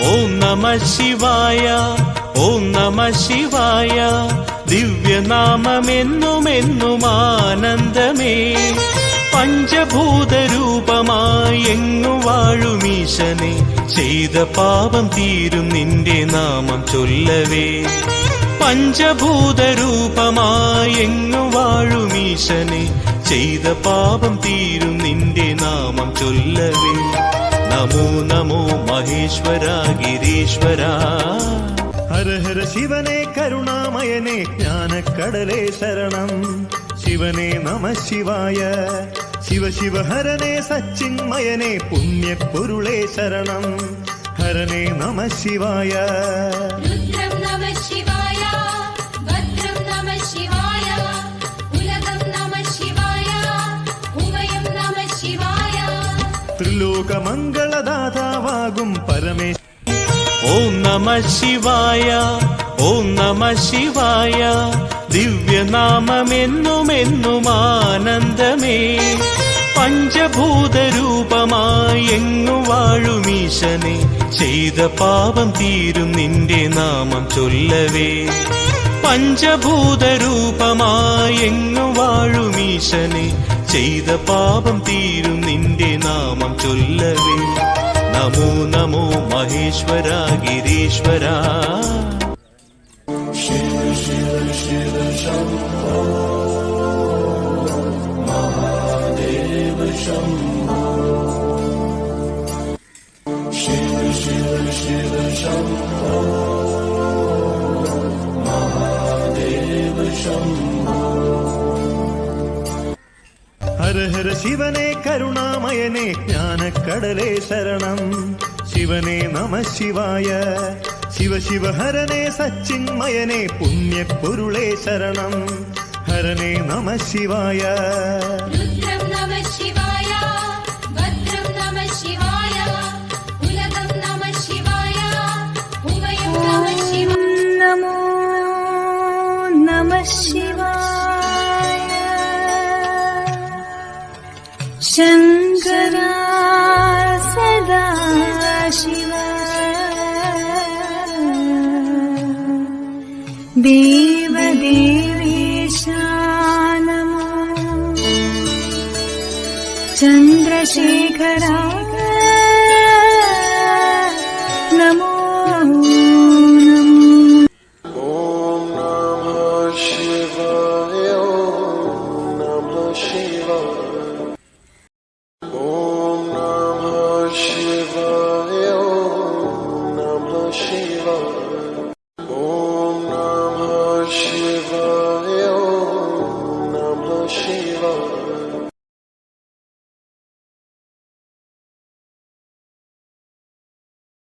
ഓം നമഃ ശിവായ, ഓം നമഃ ശിവായ. ദിവ്യനാമമെന്നുമെന്നും ആനന്ദമേ. പഞ്ചഭൂതരൂപമായി എങ്ങു വാഴുമീശനെ, ചെയ്ത പാപം തീരും നിന്റെ നാമം ചൊല്ലവേ. പഞ്ചഭൂതരൂപമായി എങ്ങു വാഴുമീശനെ, ചെയ്ത പാപം തീരും നിന്റെ നാമം ചൊല്ലവേ. നമോ നമോ മഹേശ്വര ഗിരീശ്വര. ഹര ഹര ശിവനെ കരുണാമയനെ ജ്ഞാനക്കടലേ ശരണം. ശിവനെ നമഃ ശിവായ. ശിവ ശിവ ഹരനെ സച്ചിന്മയനെ പുണ്യപ്പൊരുളേ ശരണം. ഹരനെ നമഃ ശിവായ. രുദ്രം നമഃ ശിവായ, ഭദ്രം നമഃ ശിവായ, ഉലകം നമഃ ശിവായ, ഉമയം നമഃ ശിവായ. ത്രിലോകമംഗളദാതാവാകും പരമേശ്വര. ഓം നമഃ ശിവായ, ഓം നമഃ ശിവായ. ദിവ്യനാമമെന്നുമെന്നും ആനന്ദമേ. പഞ്ചഭൂതരൂപമായി എങ്ങു വാഴുമീശനെ, ചെയ്ത പാപം തീരും നിന്റെ നാമം ചൊല്ലവേ. പഞ്ചഭൂതരൂപമായി എങ്ങു വാഴുമീശനെ, ചെയ്ത പാപം തീരും നിന്റെ നാമം ചൊല്ലവേ. നമോ നമോ മഹേശ്വര ഗിരീശ്വര. शिव शिव शिव शम्भो महादेव शम्भो. शिव शिव शिव शम्भो महादेव शम्भो. ഹര ഹര ശിവനെ കരുണാമയനെ ജ്ഞാനക്കടലേ ശരണം. ശിവനെ നമഃ ശിവായ. ശിവ ശിവ ഹരനെ സച്ചിന്മയനെ പുണ്യപ്പൊരുളേ ശരണം. ഹരനെ നമഃ ശിവായ. രുദ്രം നമഃ ശിവായ, ഭദ്രം നമഃ ശിവായ, ഉലകം നമഃ ശിവായ, ഉമയം നമഃ ശിവായ. നമോ നമഃ ശിവായ. ശങ്കര സദാശിവ ദേവദേവേശ നമോ. ചന്ദ്രശേഖര നമോ